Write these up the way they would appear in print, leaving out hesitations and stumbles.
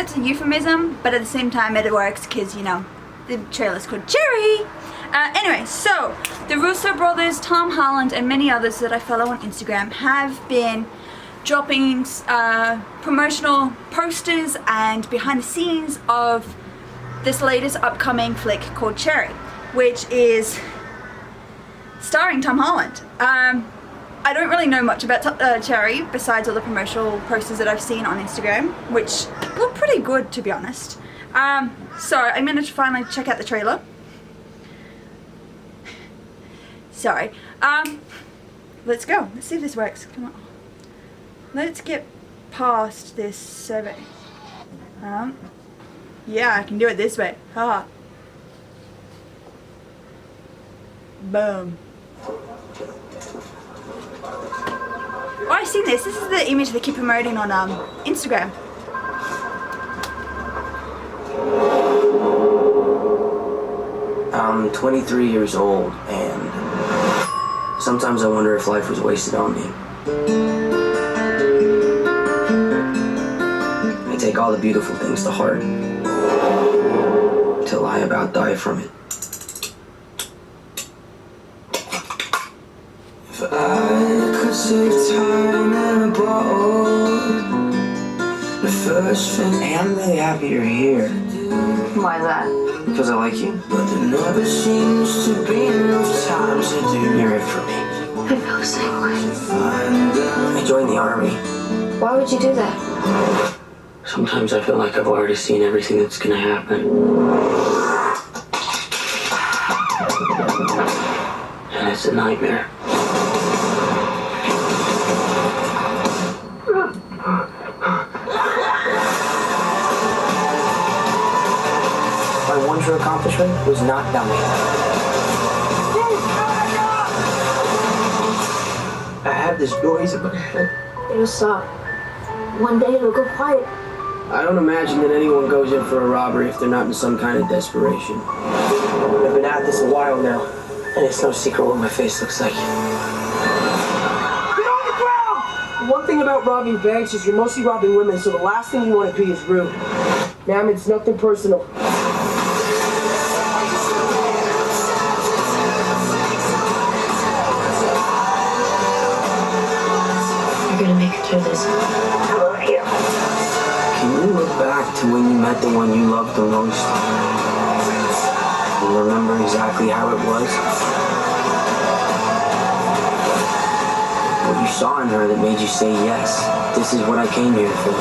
that's a euphemism, but at the same time it works because, you know, the trailer's called Cherry. Anyway, so the Russo brothers, Tom Holland, and many others that I follow on Instagram have been dropping promotional posters and behind the scenes of this latest upcoming flick called Cherry, which is starring Tom Holland. I don't really know much about Cherry besides all the promotional posters that I've seen on Instagram, which look pretty good, to be honest. So I'm gonna finally check out the trailer. Sorry. Let's go. Let's see if this works. Come on. Let's get past this survey. Yeah, I can do it this way. Haha. Boom. Oh, I've seen this. This is the image they keep promoting on Instagram. I'm 23 years old, and sometimes I wonder if life was wasted on me. I take all the beautiful things to heart, till I about die from it. If I could save time in a bottle, the first thing. Hey, I'm really happy you're here. Why is that? Because I like you. But there never seems to be enough time to do. You're it for me. I feel the same way. I joined the army. Why would you do that? Sometimes I feel like I've already seen everything that's gonna happen. And it's a nightmare. My one true accomplishment was not dummy. I have this noise in my head. It'll stop. One day it'll go quiet. I don't imagine that anyone goes in for a robbery if they're not in some kind of desperation. I've been at this a while now, and it's no secret what my face looks like. Get on the ground! One thing about robbing banks is you're mostly robbing women, so the last thing you want to be is rude. Ma'am, it's nothing personal. You're gonna make it through this. I love you. Can you look back to when you met the one you loved the most? And remember exactly how it was? What you saw in her that made you say, yes, this is what I came here for.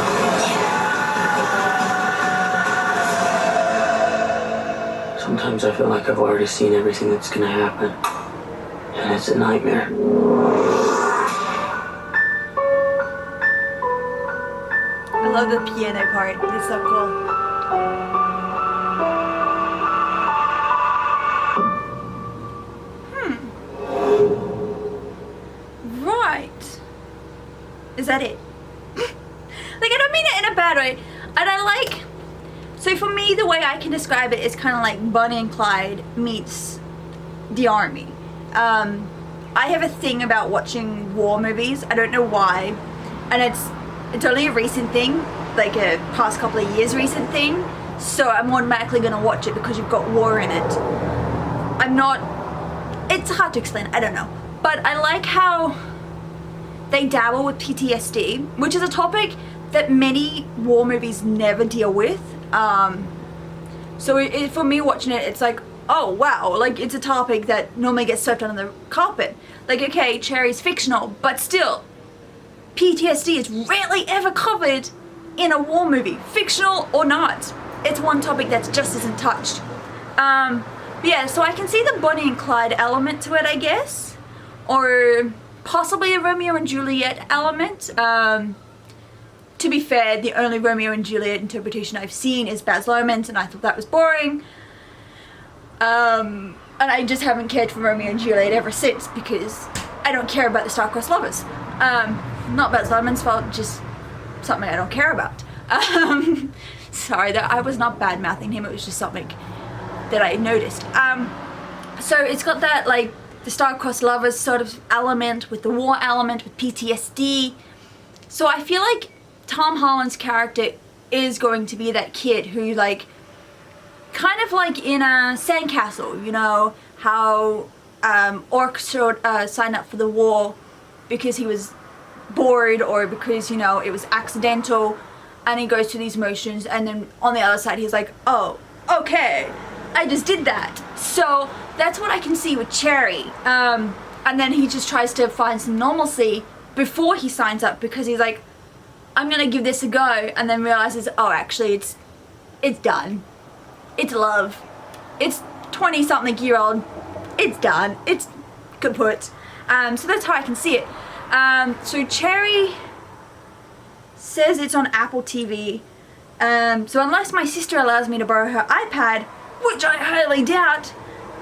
Sometimes I feel like I've already seen everything that's gonna happen. And it's a nightmare. I love the piano part. It's so cool. Right. Is that it? Like, I don't mean it in a bad way. And I like... So for me, the way I can describe it is kind of like Bonnie and Clyde meets the army. I have a thing about watching war movies. I don't know why. And it's only a recent thing, like a past couple of years recent thing, so I'm automatically gonna watch it because you've got war in it. It's hard to explain, I don't know, but I like how they dabble with PTSD, which is a topic that many war movies never deal with. So for me watching it, it's like, oh wow, like it's a topic that normally gets swept under the carpet. Like, okay, Cherry's fictional, but still, PTSD is rarely ever covered in a war movie, fictional or not. It's one topic that's just isn't touched. But yeah, so I can see the Bonnie and Clyde element to it, I guess, or possibly a Romeo and Juliet element. To be fair, the only Romeo and Juliet interpretation I've seen is Baz Luhrmann's, and I thought that was boring. And I just haven't cared for Romeo and Juliet ever since because I don't care about the star-crossed lovers. Not Baz Luhrmann's fault, just something I don't care about. Sorry, that I was not bad-mouthing him, it was just something that I noticed. So it's got that, like, the star-crossed lovers sort of element with the war element with PTSD. So I feel like Tom Holland's character is going to be that kid who, like, kind of like in a sandcastle, you know, how Orc signed up for the war because he was bored or because, you know, it was accidental, and he goes through these motions, and then on the other side he's like, oh, okay, I just did that. So that's what I can see with Cherry. And then he just tries to find some normalcy before he signs up, because he's like, I'm gonna give this a go, and then realizes, oh, actually it's done. It's love. It's 20-something-year-old. It's done. It's kaput. So that's how I can see it. So Cherry says it's on Apple TV. So unless my sister allows me to borrow her iPad, which I highly doubt,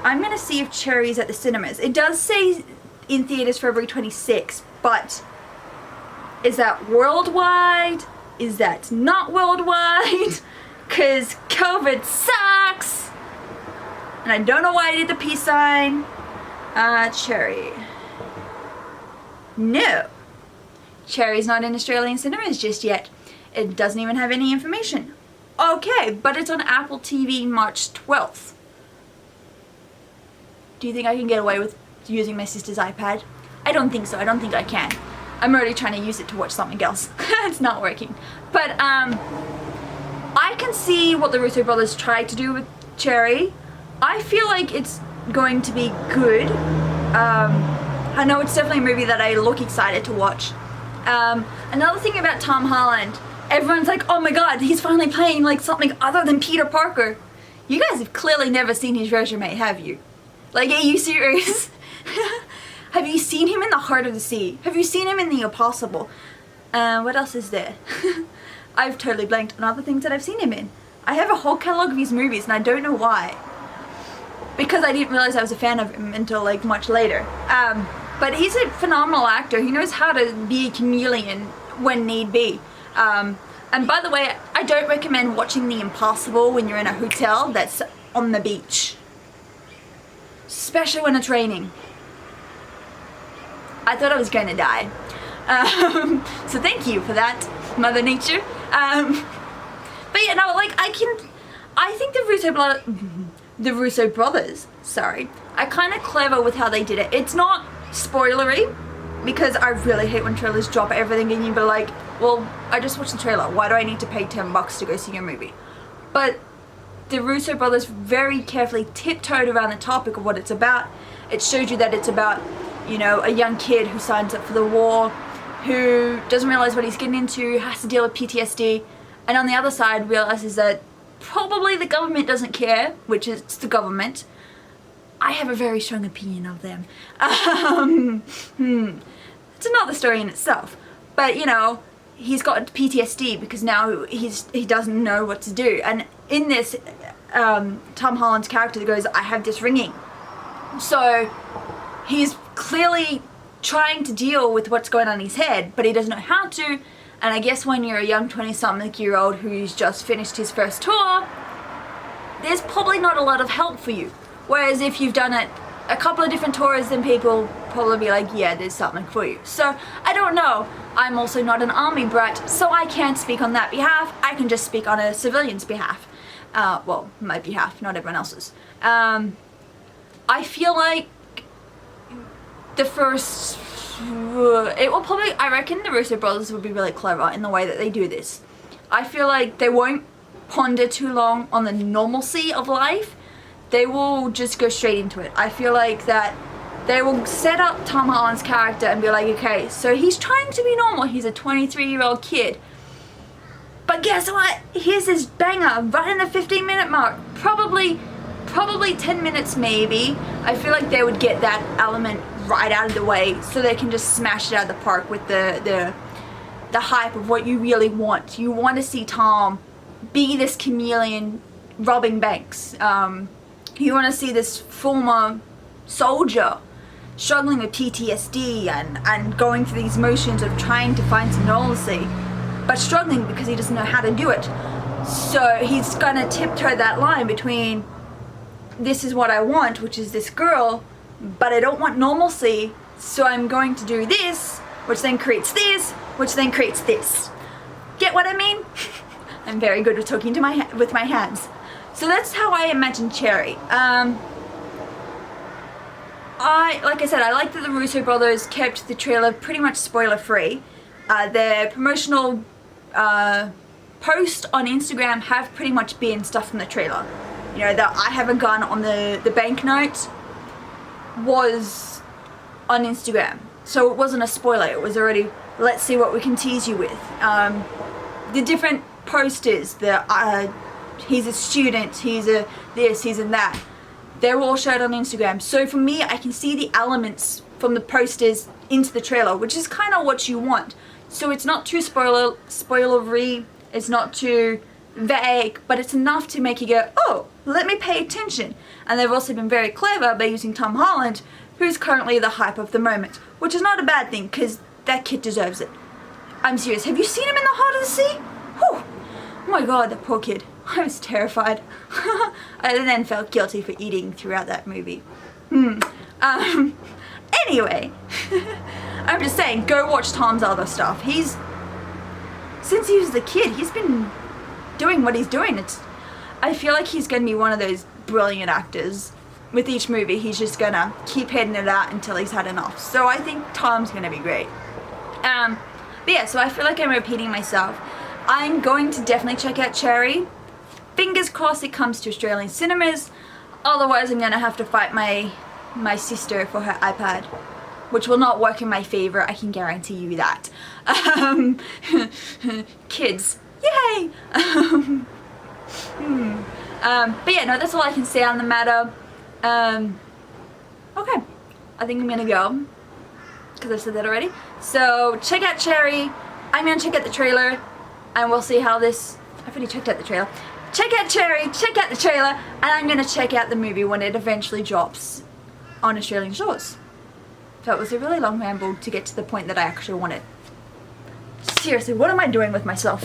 I'm gonna see if Cherry's at the cinemas. It does say in theaters February 26th, but is that worldwide? Is that not worldwide? Cause COVID sucks! And I don't know why I did the peace sign. Cherry. No. Cherry's not in Australian cinemas just yet. It doesn't even have any information. Okay, but it's on Apple TV March 12th. Do you think I can get away with using my sister's iPad? I don't think so. I don't think I can. I'm already trying to use it to watch something else. It's not working. But I can see what the Russo brothers tried to do with Cherry. I feel like it's going to be good. I know it's definitely a movie that I look excited to watch. Another thing about Tom Holland, everyone's like, oh my god, he's finally playing like something other than Peter Parker. You guys have clearly never seen his resume, have you? Like, are you serious? Have you seen him in The Heart of the Sea? Have you seen him in The Impossible? What else is there? I've totally blanked on other things that I've seen him in. I have a whole catalogue of his movies and I don't know why. Because I didn't realize I was a fan of him until like much later. But he's a phenomenal actor. He knows how to be a chameleon when need be. And by the way, I don't recommend watching The Impossible when you're in a hotel that's on the beach. Especially when it's raining. I thought I was going to die. So thank you for that, Mother Nature. But yeah, no, like I think the Russo brothers, are kind of clever with how they did it. It's not spoilery, because I really hate when trailers drop everything and you be like, well, I just watched the trailer. Why do I need to pay $10 to go see a movie? But the Russo brothers very carefully tiptoed around the topic of what it's about. It showed you that it's about, you know, a young kid who signs up for the war, who doesn't realize what he's getting into, has to deal with PTSD, and on the other side realizes that probably the government doesn't care, which is the government. I have a very strong opinion of them. It's another story in itself. But, you know, he's got PTSD because now he doesn't know what to do. And in this, Tom Holland's character goes, I have this ringing. So he's clearly trying to deal with what's going on in his head, but he doesn't know how to. And I guess when you're a young 20-something-year-old who's just finished his first tour, there's probably not a lot of help for you. Whereas if you've done it a couple of different tours, then people probably be like, yeah, there's something for you. So I don't know. I'm also not an army brat, so I can't speak on that behalf. I can just speak on a civilian's behalf. Well, my behalf, not everyone else's. I feel like the first... it will probably... I reckon the Russo brothers would be really clever in the way that they do this. I feel like they won't ponder too long on the normalcy of life. They will just go straight into it. I feel like that they will set up Tom Holland's character and be like, okay, so he's trying to be normal. He's a 23-year-old kid. But guess what? Here's this banger right in the 15-minute mark. Probably 10 minutes maybe. I feel like they would get that element right out of the way so they can just smash it out of the park with the hype of what you really want. You want to see Tom be this chameleon robbing banks. You want to see this former soldier struggling with PTSD and going through these motions of trying to find some normalcy, but struggling because he doesn't know how to do it. So he's gonna tiptoe that line between this is what I want, which is this girl, but I don't want normalcy, so I'm going to do this, which then creates this, which then creates this. Get what I mean? I'm very good at talking to with my hands. So that's how I imagine Cherry. Like I said, I like that the Russo brothers kept the trailer pretty much spoiler free. Their promotional post on Instagram have pretty much been stuff from the trailer. You know, that I have a gun on the banknote was on Instagram. So it wasn't a spoiler, it was already, let's see what we can tease you with. The different posters, he's a student, he's a this, he's a that. They're all shared on Instagram. So for me, I can see the elements from the posters into the trailer, which is kind of what you want. So it's not too spoilery, it's not too vague, but it's enough to make you go, oh, let me pay attention. And they've also been very clever by using Tom Holland, who's currently the hype of the moment, which is not a bad thing, because that kid deserves it. I'm serious. Have you seen him in the heart of the sea? Whew. Oh my god, that poor kid. I was terrified. I then felt guilty for eating throughout that movie. Anyway, I'm just saying, go watch Tom's other stuff. Since he was a kid, he's been doing what he's doing. I feel like he's going to be one of those brilliant actors. With each movie, he's just going to keep hitting it out until he's had enough. So I think Tom's going to be great. But yeah, so I feel like I'm repeating myself. I'm going to definitely check out Cherry. Fingers crossed it comes to Australian cinemas. Otherwise, I'm going to have to fight my sister for her iPad, which will not work in my favor, I can guarantee you that. Kids, yay! But yeah, no, that's all I can say on the matter. Okay, I think I'm gonna go, because I said that already. So, check out Cherry, I'm gonna check out the trailer, and we'll see how this, I've already checked out the trailer. Check out Cherry, check out the trailer, and I'm gonna check out the movie when it eventually drops on Australian shores. So it was a really long ramble to get to the point that I actually wanted. Seriously, what am I doing with myself?